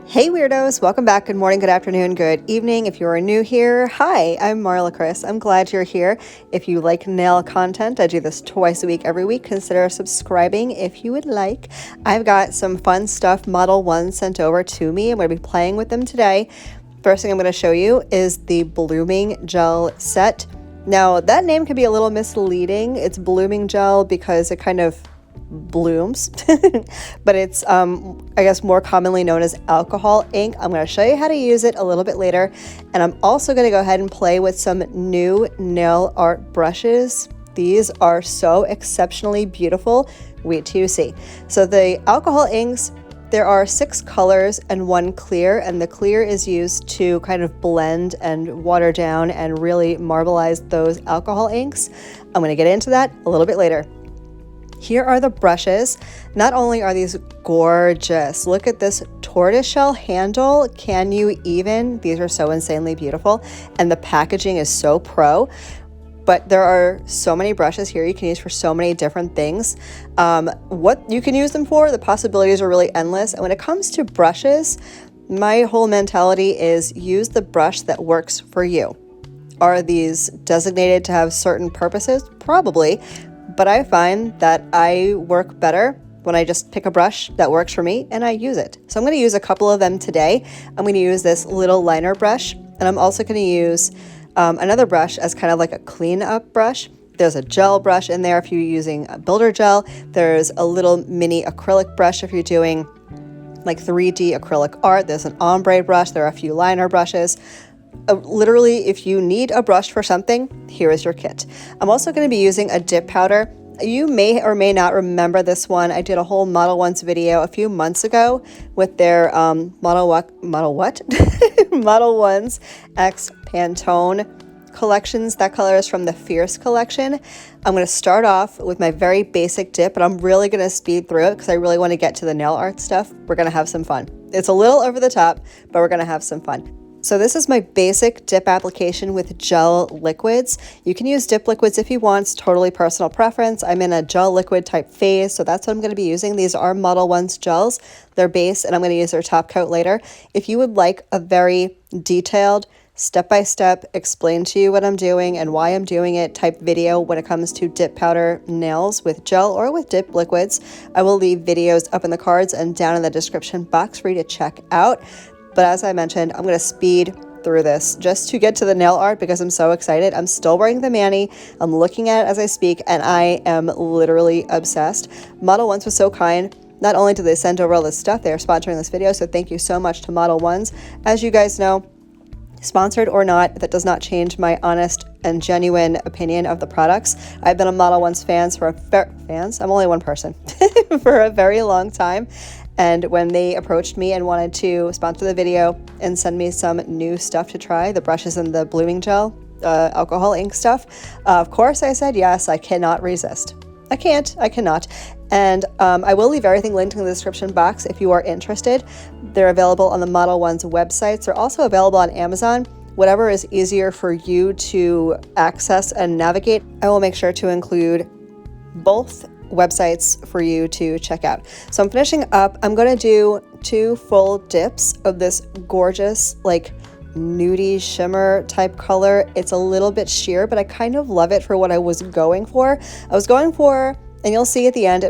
Hey weirdos, welcome back. Good morning, good afternoon, good evening. If you are new here, hi, I'm Marlakris. I'm glad you're here. If you like nail content, I do this twice a week, every week. Consider subscribing if you would like. I've got some fun stuff, Model 1 sent over to me. I'm going to be playing with them today. First thing I'm going to show you is the Blooming Gel set. Now, that name can be a little misleading. It's Blooming Gel because it kind of blooms, but it's I guess more commonly known as alcohol ink. I'm going to show you how to use it a little bit later, and I'm also going to go ahead and play with some new nail art brushes. These are so exceptionally beautiful. Wait till you see. So the alcohol inks, there are 6 colors and 1 clear, and the clear is used to kind of blend and water down and really marbleize those alcohol inks. I'm going to get into that a little bit later. Here are the brushes. Not only are these gorgeous, look at this tortoiseshell handle. Can you even? These are so insanely beautiful, and the packaging is so pro. But there are so many brushes here you can use for so many different things. What you can use them for, the possibilities are really endless. And when it comes to brushes, my whole mentality is use the brush that works for you. Are these designated to have certain purposes? Probably. But I find that I work better when I just pick a brush that works for me and I use it. So I'm going to use a couple of them today. I'm going to use this little liner brush, and I'm also going to use another brush as kind of like a clean-up brush. There's a gel brush in there if you're using a builder gel. There's a little mini acrylic brush if you're doing like 3D acrylic art. There's an ombre brush. There are a few liner brushes. Literally, if you need a brush for something, here is your kit. I'm also going to be using a dip powder. You may or may not remember this one. I did a whole Model 1's video a few months ago with their Model 1's X Pantone collections. That color is from the Fierce collection. I'm going to start off with my very basic dip, but I'm really going to speed through it because I really want to get to the nail art stuff. We're going to have some fun. It's a little over the top, but we're going to have some fun. So this is my basic dip application with gel liquids. You can use dip liquids if you want. It's totally personal preference. I'm in a gel liquid type phase, so that's what I'm going to be using. These are Model 1's gels. They're base, and I'm going to use their top coat later. If you would like a very detailed, step-by-step, explain to you what I'm doing and why I'm doing it type video when it comes to dip powder nails with gel or with dip liquids, I will leave videos up in the cards and down in the description box for you to check out. But as I mentioned, I'm going to speed through this just to get to the nail art because I'm so excited. I'm still wearing the mani. I'm looking at it as I speak, and I am literally obsessed. Model 1's was so kind. Not only did they send over all this stuff, they are sponsoring this video, so thank you so much to Model 1's. As you guys know, sponsored or not, that does not change my honest and genuine opinion of the products. I've been a Model 1's I'm only one person, for a very long time. And when they approached me and wanted to sponsor the video and send me some new stuff to try, the brushes and the blooming gel, alcohol ink stuff, of course I said yes. I cannot resist. I cannot. And I will leave everything linked in the description box if you are interested. They're available on the Model 1's websites. They're also available on Amazon. Whatever is easier for you to access and navigate, I will make sure to include both websites for you to check out. So I'm finishing up. I'm going to do 2 full dips of this gorgeous, like nudie shimmer type color. It's a little bit sheer, but I kind of love it for what I was going for. And you'll see at the end,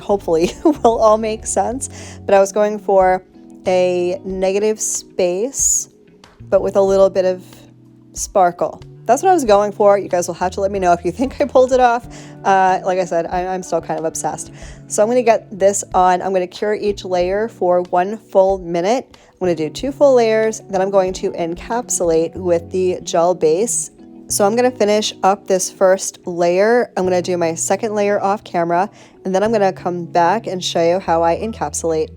hopefully will all make sense, but I was going for a negative space, but with a little bit of sparkle. That's what I was going for. You guys will have to let me know if you think I pulled it off. Like I said, I'm still kind of obsessed. So I'm going to get this on. I'm going to cure each layer for 1 full minute. I'm going to do 2 full layers. Then I'm going to encapsulate with the gel base. So I'm going to finish up this first layer. I'm going to do my second layer off camera, and then I'm going to come back and show you how I encapsulate.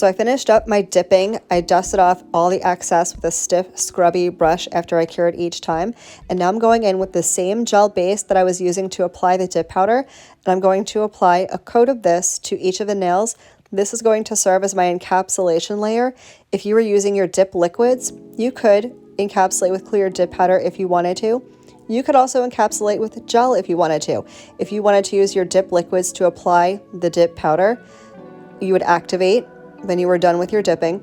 So I finished up my dipping. I dusted off all the excess with a stiff, scrubby brush after I cured each time. And now I'm going in with the same gel base that I was using to apply the dip powder. And I'm going to apply a coat of this to each of the nails. This is going to serve as my encapsulation layer. If you were using your dip liquids, you could encapsulate with clear dip powder if you wanted to. You could also encapsulate with gel if you wanted to. If you wanted to use your dip liquids to apply the dip powder, you would activate when you were done with your dipping.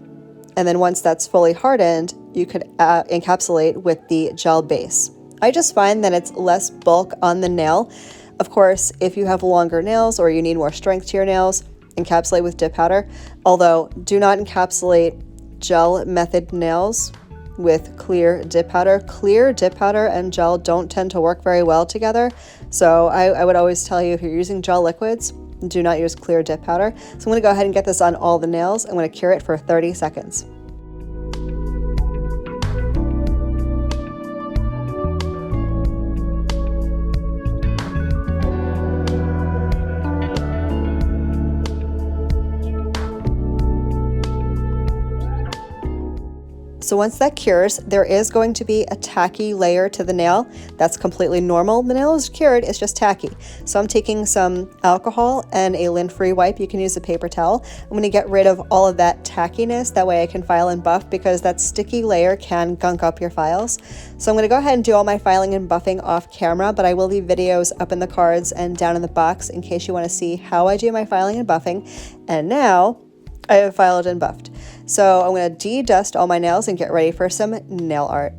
And then once that's fully hardened, you could encapsulate with the gel base. I just find that it's less bulk on the nail. Of course, if you have longer nails or you need more strength to your nails, encapsulate with dip powder. Although, do not encapsulate gel method nails with clear dip powder. Clear dip powder and gel don't tend to work very well together. So I would always tell you, if you're using gel liquids, do not use clear dip powder. So I'm going to go ahead and get this on all the nails. I'm going to cure it for 30 seconds. So once that cures, there is going to be a tacky layer to the nail. That's completely normal. The nail is cured, it's just tacky. So I'm taking some alcohol and a lint-free wipe. You can use a paper towel. I'm going to get rid of all of that tackiness. That way I can file and buff, because that sticky layer can gunk up your files. So I'm going to go ahead and do all my filing and buffing off camera, but I will leave videos up in the cards and down in the box in case you want to see how I do my filing and buffing. And now I have filed and buffed. So I'm going to de-dust all my nails and get ready for some nail art.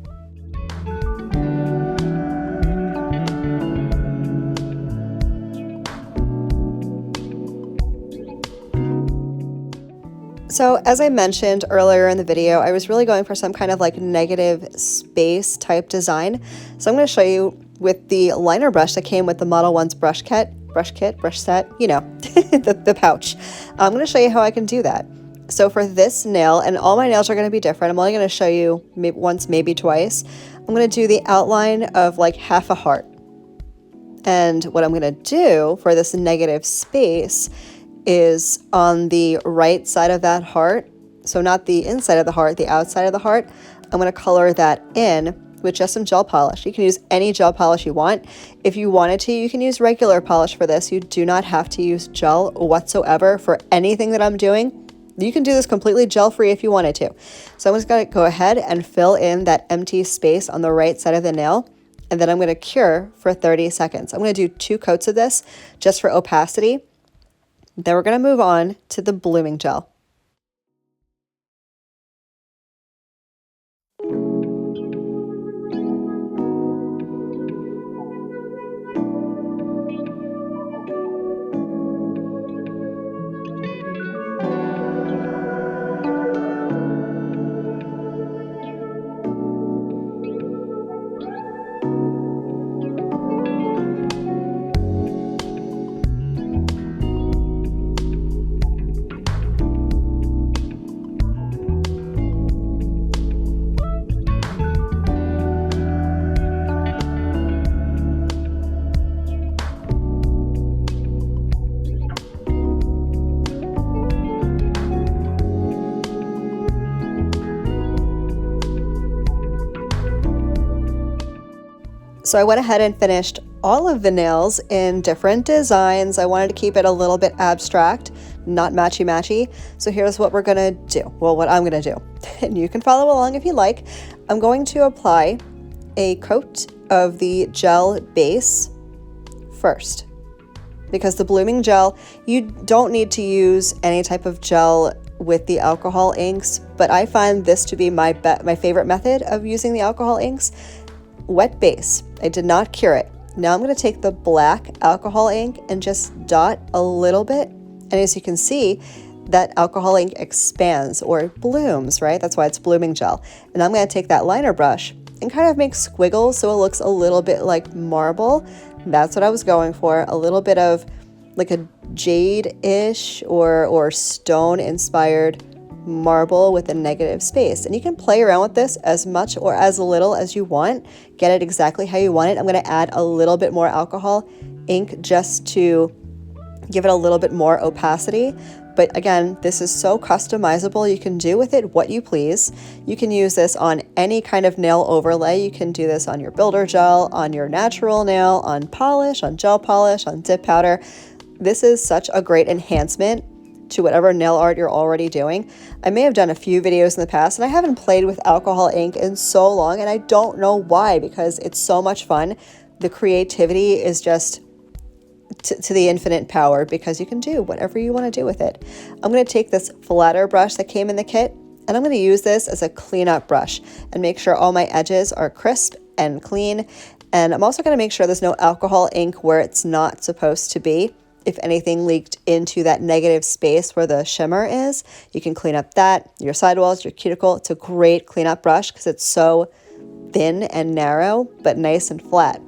So as I mentioned earlier in the video, I was really going for some kind of like negative space type design. So I'm going to show you with the liner brush that came with the Modelones brush set, you know, the pouch. I'm going to show you how I can do that. So for this nail, and all my nails are going to be different, I'm only going to show you maybe once, maybe twice. I'm going to do the outline of like half a heart. And what I'm going to do for this negative space is on the right side of that heart, so not the inside of the heart, the outside of the heart, I'm going to color that in with just some gel polish. You can use any gel polish you want. If you wanted to, you can use regular polish for this. You do not have to use gel whatsoever for anything that I'm doing. You can do this completely gel-free if you wanted to. So I'm just going to go ahead and fill in that empty space on the right side of the nail, and then I'm going to cure for 30 seconds. I'm going to do 2 coats of this just for opacity. Then we're going to move on to the blooming gel. So I went ahead and finished all of the nails in different designs. I wanted to keep it a little bit abstract, not matchy-matchy. So here's what we're gonna do. Well, what I'm gonna do, and you can follow along if you like. I'm going to apply a coat of the gel base first, because the blooming gel, you don't need to use any type of gel with the alcohol inks, but I find this to be my favorite method of using the alcohol inks. Wet base. I did not cure it. Now I'm going to take the black alcohol ink and just dot a little bit. And as you can see, that alcohol ink expands or blooms, right? That's why it's blooming gel. And I'm going to take that liner brush and kind of make squiggles so it looks a little bit like marble. That's what I was going for. A little bit of like a jade-ish or stone-inspired marble with a negative space. And you can play around with this as much or as little as you want. Get it exactly how you want it. I'm going to add a little bit more alcohol ink just to give it a little bit more opacity. But again, this is so customizable. You can do with it what you please. You can use this on any kind of nail overlay. You can do this on your builder gel, on your natural nail, on polish, on gel polish, on dip powder. This is such a great enhancement to whatever nail art you're already doing. I may have done a few videos in the past, and I haven't played with alcohol ink in so long, and I don't know why, because it's so much fun. The creativity is just to the infinite power, because you can do whatever you want to do with it. I'm going to take this flatter brush that came in the kit, and I'm going to use this as a cleanup brush and make sure all my edges are crisp and clean. And I'm also going to make sure there's no alcohol ink where it's not supposed to be. If anything leaked into that negative space where the shimmer is, you can clean up that, your sidewalls, your cuticle. It's a great cleanup brush because it's so thin and narrow, but nice and flat.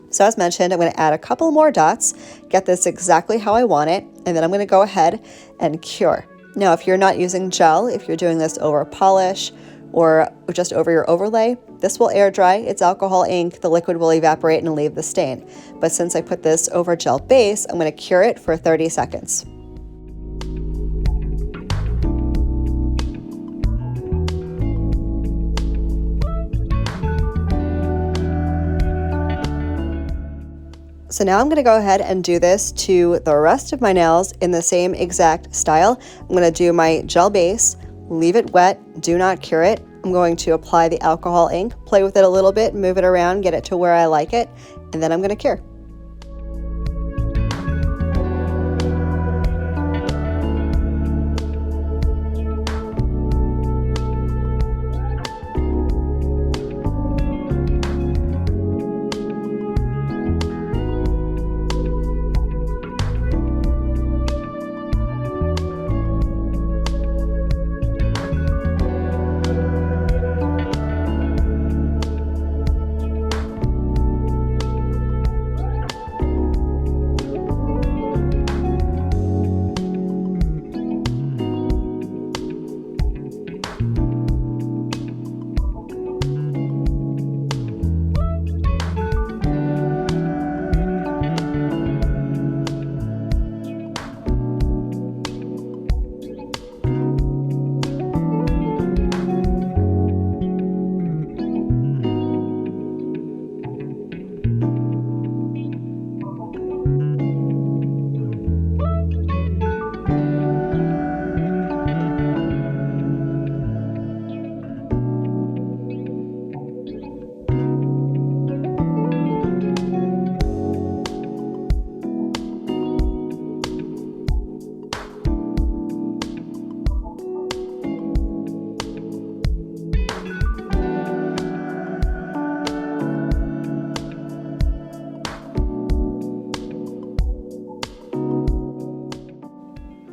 So as mentioned, I'm going to add a couple more dots, get this exactly how I want it, and then I'm going to go ahead and cure. Now, if you're not using gel, if you're doing this over polish or just over your overlay, this will air dry. It's alcohol ink. The liquid will evaporate and leave the stain. But since I put this over gel base, I'm going to cure it for 30 seconds. So now I'm going to go ahead and do this to the rest of my nails in the same exact style. I'm going to do my gel base, leave it wet, do not cure it. I'm going to apply the alcohol ink, play with it a little bit, move it around, get it to where I like it, and then I'm going to cure.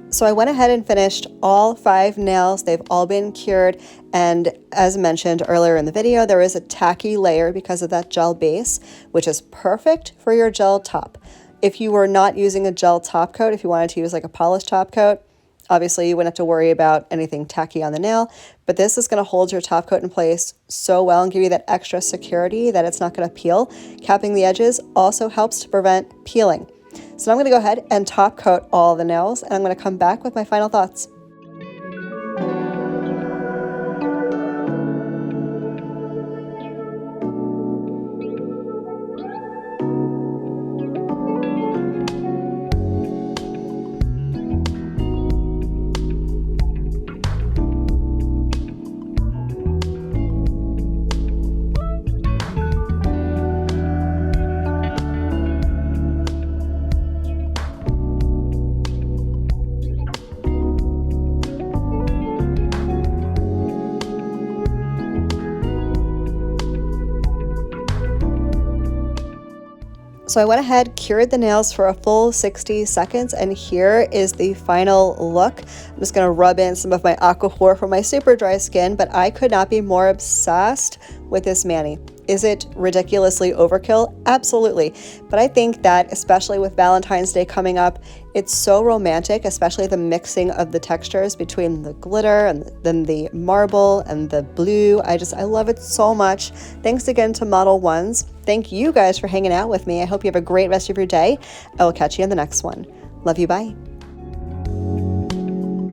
So I went ahead and finished all 5 nails. They've all been cured. And as mentioned earlier in the video, there is a tacky layer because of that gel base, which is perfect for your gel top. If you were not using a gel top coat, if you wanted to use like a polished top coat, obviously you wouldn't have to worry about anything tacky on the nail, but this is going to hold your top coat in place so well and give you that extra security that it's not going to peel. Capping the edges also helps to prevent peeling. So now I'm going to go ahead and top coat all the nails, and I'm going to come back with my final thoughts. So I went ahead, cured the nails for a full 60 seconds, and here is the final look. I'm just going to rub in some of my Aquaphor for my super dry skin, but I could not be more obsessed with this mani. Is it ridiculously overkill? Absolutely. But I think that, especially with Valentine's Day coming up, it's so romantic, especially the mixing of the textures between the glitter and then the marble and the blue. I love it so much. Thanks again to Modelones. Thank you guys for hanging out with me. I hope you have a great rest of your day. I will catch you in the next one. Love you. Bye.